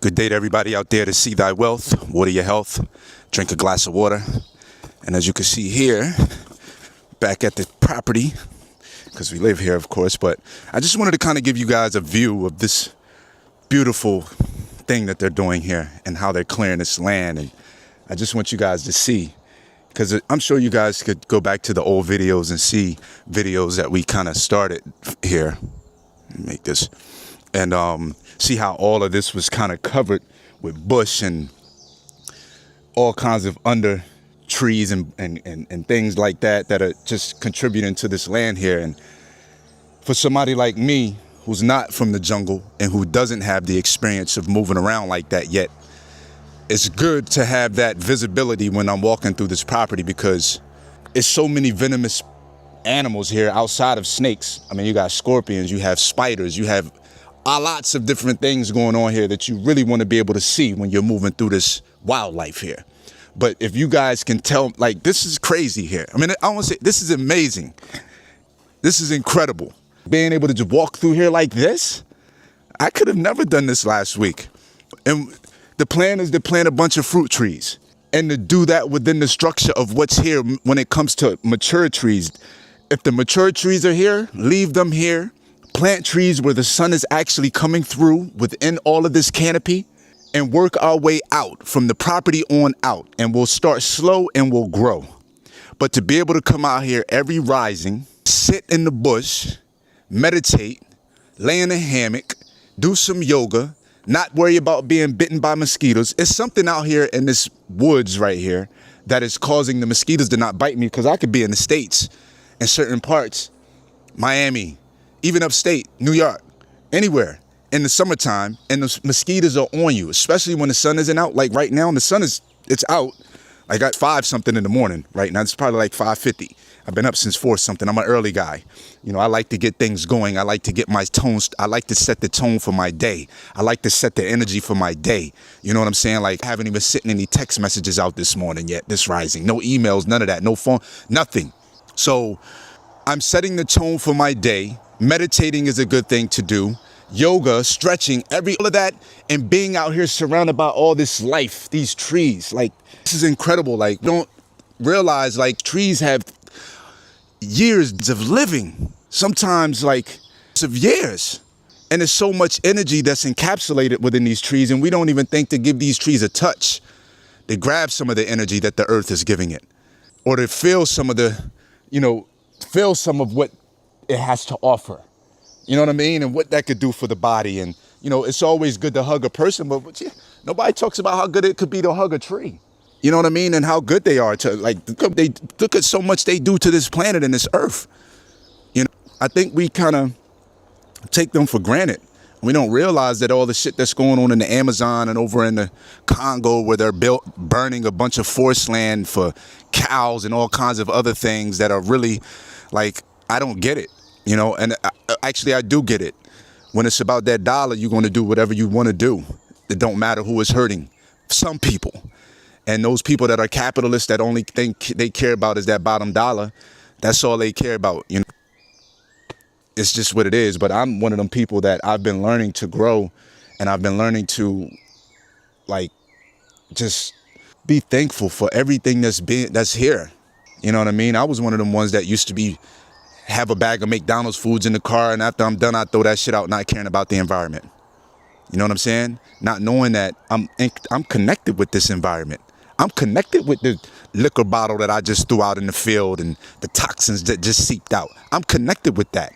Good day to everybody out there to see thy wealth, water your health, drink a glass of water. And as you can see here, back at the property, because we live here, of course, but I just wanted to kind of give you guys a view of this beautiful thing that they're doing here and how they're clearing this land. And I just want you guys to see, because I'm sure you guys could go back to the old videos and see videos that we kind of started here. Make this. And see how all of this was kind of covered with bush and all kinds of under trees and things like that that are just contributing to this land here. And for somebody like me who's not from the jungle and who doesn't have the experience of moving around like that yet, it's good to have that visibility when I'm walking through this property, because it's so many venomous animals here outside of snakes. I mean, you got scorpions, you have spiders, you have lots of different things going on here that you really want to be able to see when you're moving through this wildlife here. But if you guys can tell, like, this is crazy here. I mean, I want to say this is amazing. This is incredible. Being able to just walk through here like this, I could have never done this last week. And the plan is to plant a bunch of fruit trees and to do that within the structure of what's here when it comes to mature trees. If the mature trees are here, leave them here. Plant trees where the sun is actually coming through within all of this canopy, and work our way out from the property on out. And we'll start slow and we'll grow. But to be able to come out here every rising, sit in the bush, meditate, lay in a hammock, do some yoga, not worry about being bitten by mosquitoes. It's something out here in this woods right here that is causing the mosquitoes to not bite me, because I could be in the States, in certain parts, Miami, even upstate, New York, anywhere in the summertime, and the mosquitoes are on you, especially when the sun isn't out. Like right now, the sun it's out. I got 5 something in the morning right now. It's probably like 5:50. I've been up since 4 something. I'm an early guy. You know, I like to get things going. I like to get my tones. I like to set the tone for my day. I like to set the energy for my day. You know what I'm saying? Like, I haven't even sent any text messages out this morning yet, this rising. No emails, none of that. No phone, nothing. So I'm setting the tone for my day. Meditating is a good thing to do. Yoga, stretching, all of that, and being out here surrounded by all this life, these trees. Like, this is incredible. Like, don't realize, like, trees have years of living, sometimes like of years. And there's so much energy that's encapsulated within these trees, and we don't even think to give these trees a touch. They grab some of the energy that the earth is giving it, or to feel some of the, feel some of what it has to offer. You know what I mean? And what that could do for the body. And, it's always good to hug a person, but nobody talks about how good it could be to hug a tree. You know what I mean? And how good they are to, like, they look at so much they do to this planet and this earth. I think we kind of take them for granted. We don't realize that all the shit that's going on in the Amazon and over in the Congo, where they're burning a bunch of forest land for cows and all kinds of other things that are really, like, I don't get it, and actually I do get it. When it's about that dollar, you're going to do whatever you want to do. It don't matter who is hurting. Some people. And those people that are capitalists that only think they care about is that bottom dollar, that's all they care about. It's just what it is. But I'm one of them people that I've been learning to grow, and I've been learning to, like, just be thankful for everything that's here. You know what I mean? I was one of them ones that used to have a bag of McDonald's foods in the car, and after I'm done, I throw that shit out, not caring about the environment. You know what I'm saying? Not knowing that I'm connected with this environment. I'm connected with the liquor bottle that I just threw out in the field and the toxins that just seeped out. I'm connected with that.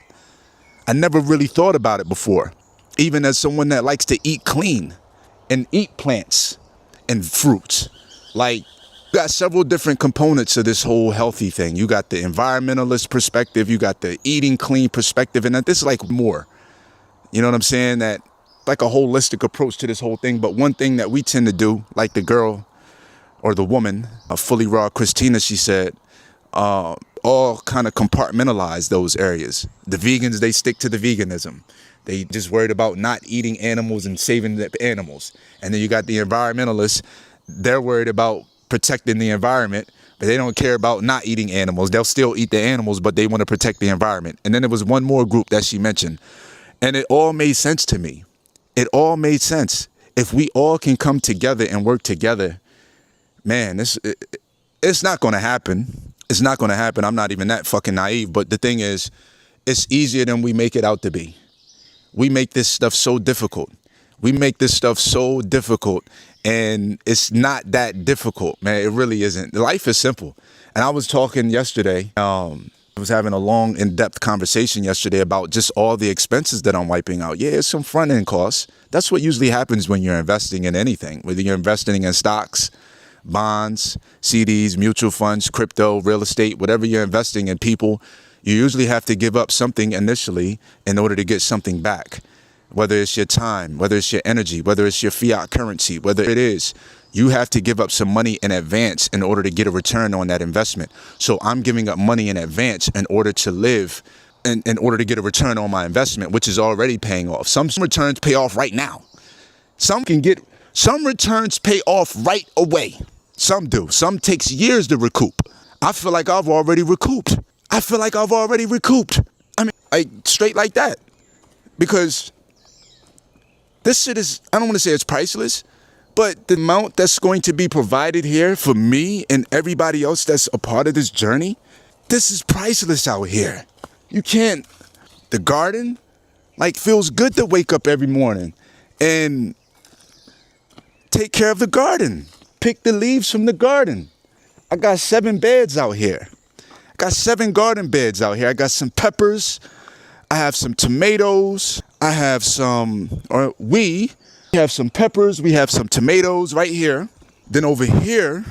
I never really thought about it before. Even as someone that likes to eat clean and eat plants and fruits. Like, you got several different components of this whole healthy thing. You got the environmentalist perspective, you got the eating clean perspective, and this is like more. You know what I'm saying? That like a holistic approach to this whole thing. But one thing that we tend to do, like the girl or the woman, fully raw Christina, she said, all kind of compartmentalize those areas. The vegans, they stick to the veganism. They just worried about not eating animals and saving the animals. And then you got the environmentalists, they're worried about protecting the environment, but they don't care about not eating animals. They'll still eat the animals, but they want to protect the environment. And then there was one more group that she mentioned, and it all made sense to me. It all made sense. if we all can come together and work together, man, it's not going to happen. It's not going to happen. I'm not even that fucking naive. But the thing is, it's easier than we make it out to be. We make this stuff so difficult. We make this stuff so difficult, and it's not that difficult, man. It really isn't. Life is simple. And I was talking yesterday, I was having a long, in-depth conversation yesterday about just all the expenses that I'm wiping out. Yeah, it's some front-end costs. That's what usually happens when you're investing in anything, whether you're investing in stocks, bonds, CDs, mutual funds, crypto, real estate, whatever you're investing in, people, you usually have to give up something initially in order to get something back. Whether it's your time, whether it's your energy, whether it's your fiat currency, whether it is, you have to give up some money in advance in order to get a return on that investment. So I'm giving up money in advance in order to live, in order to get a return on my investment, which is already paying off. Some returns pay off right now. Some returns pay off right away. Some do. Some takes years to recoup. I feel like I've already recouped. I mean, straight like that. Because this shit is, I don't want to say it's priceless, but the amount that's going to be provided here for me and everybody else that's a part of this journey, this is priceless out here. You can't, the garden, like, feels good to wake up every morning and take care of the garden. Pick the leaves from the garden. I got 7 beds out here. I got 7 garden beds out here. I got some peppers. I have some tomatoes. I have some, or we have some peppers. We have some tomatoes right here. Then over here,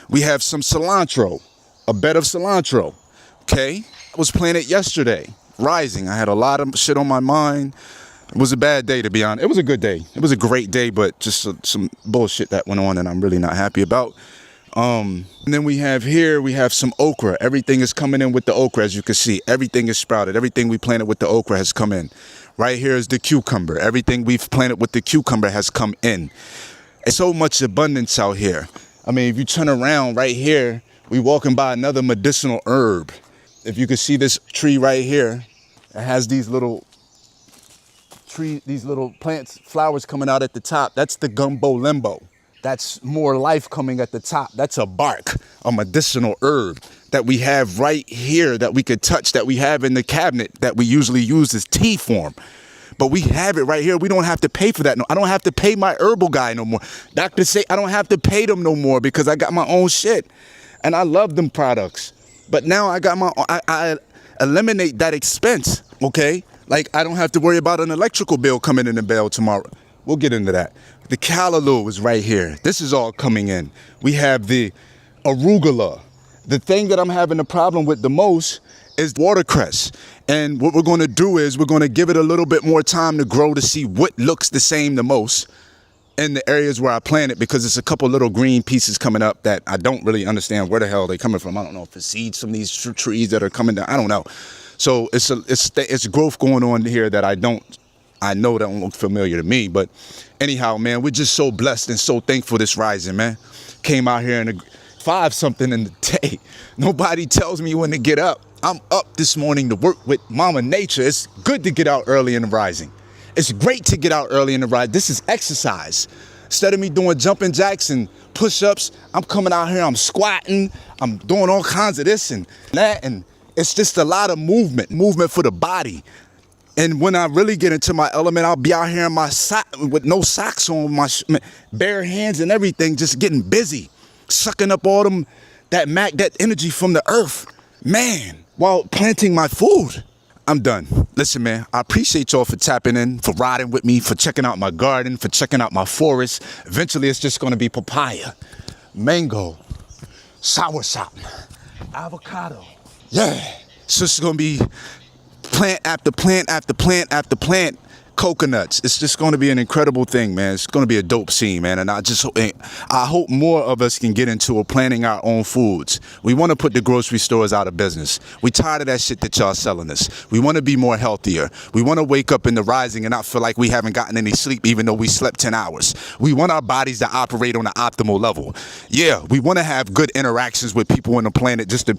we have some cilantro, a bed of cilantro. Okay. I was planted yesterday, rising. I had a lot of shit on my mind. It was a bad day, to be honest. It was a good day. It was a great day, but just some bullshit that went on and I'm really not happy about. And then we have here, we have some okra. Everything is coming in with the okra, as you can see. Everything is sprouted. Everything we planted with the okra has come in. Right here is the cucumber. Everything we've planted with the cucumber has come in. It's so much abundance out here. I mean, if you turn around right here, we walking by another medicinal herb. If you can see this tree right here, it has these little plants, flowers coming out at the top. That's the gumbo limbo. That's more life coming at the top. That's a bark, a medicinal herb that we have right here that we could touch, that we have in the cabinet that we usually use as tea form. But we have it right here. We don't have to pay for that. No, I don't have to pay my herbal guy no more. Doctors say I don't have to pay them no more because I got my own shit. And I love them products. But now I got I eliminate that expense, okay? Like, I don't have to worry about an electrical bill coming in the mail tomorrow. We'll get into that. The callaloo is right here. This is all coming in. We have the arugula. The thing that I'm having a problem with the most is watercress. And what we're going to do is we're going to give it a little bit more time to grow to see what looks the same the most in the areas where I plant it, because it's a couple little green pieces coming up that I don't really understand where the hell they're coming from. I don't know if it's seeds from these trees that are coming down. I don't know. So it's growth going on here that I know that don't look familiar to me. But anyhow, man, we're just so blessed and so thankful this rising, man. Came out here in 5 something in the day. Nobody tells me when to get up. I'm up this morning to work with Mama Nature. It's good to get out early in the rising. It's great to get out early in the rising. This is exercise. Instead of me doing jumping jacks and push-ups, I'm coming out here, I'm squatting, I'm doing all kinds of this and that, and it's just a lot of movement for the body. And when I really get into my element, I'll be out here in my sock with no socks on, my bare hands and everything, just getting busy, sucking up all that energy from the earth, man, while planting my food. I'm done. Listen, man, I appreciate y'all for tapping in, for riding with me, for checking out my garden, for checking out my forest. Eventually, it's just going to be papaya, mango, soursop, avocado. Yeah, it's just going to be plant after plant after plant after plant, coconuts. It's just going to be an incredible thing, man. It's going to be a dope scene, man. And I hope more of us can get into planting our own foods. We want to put the grocery stores out of business. We tired of that shit that y'all selling us. We want to be more healthier. We want to wake up in the rising and not feel like we haven't gotten any sleep even though we slept 10 hours. We want our bodies to operate on an optimal level. Yeah, we want to have good interactions with people on the planet just to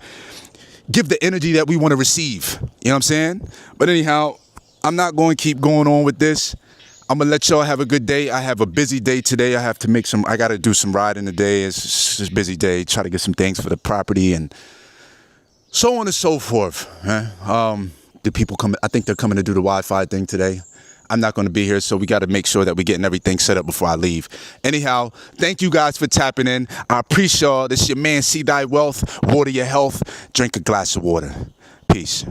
give the energy that we want to receive. You know what I'm saying? But anyhow, I'm not going to keep going on with this. I'm gonna let y'all have a good day. I have a busy day today. I gotta do some riding today. It's just a busy day. Try to get some things for the property and so on and so forth. The people come. I think they're coming to do the Wi-Fi thing today. I'm not going to be here, so we got to make sure that we're getting everything set up before I leave. Anyhow, thank you guys for tapping in. I appreciate y'all. This is your man, See Thy Wealth. Water your health. Drink a glass of water. Peace.